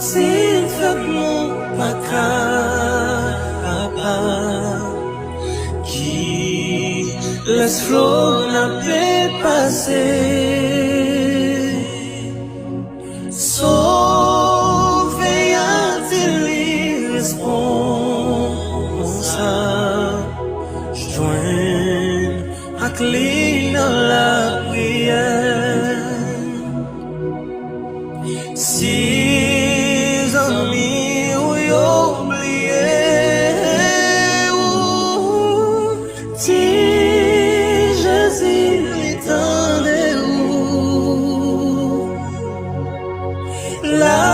s'il fait mon pas capable, qui laisse flot n'a pas passé. Sauver a-t-il responsable? Joindre à clé dans la prière. Si amis ou oublié, si Jésus m'étendait où la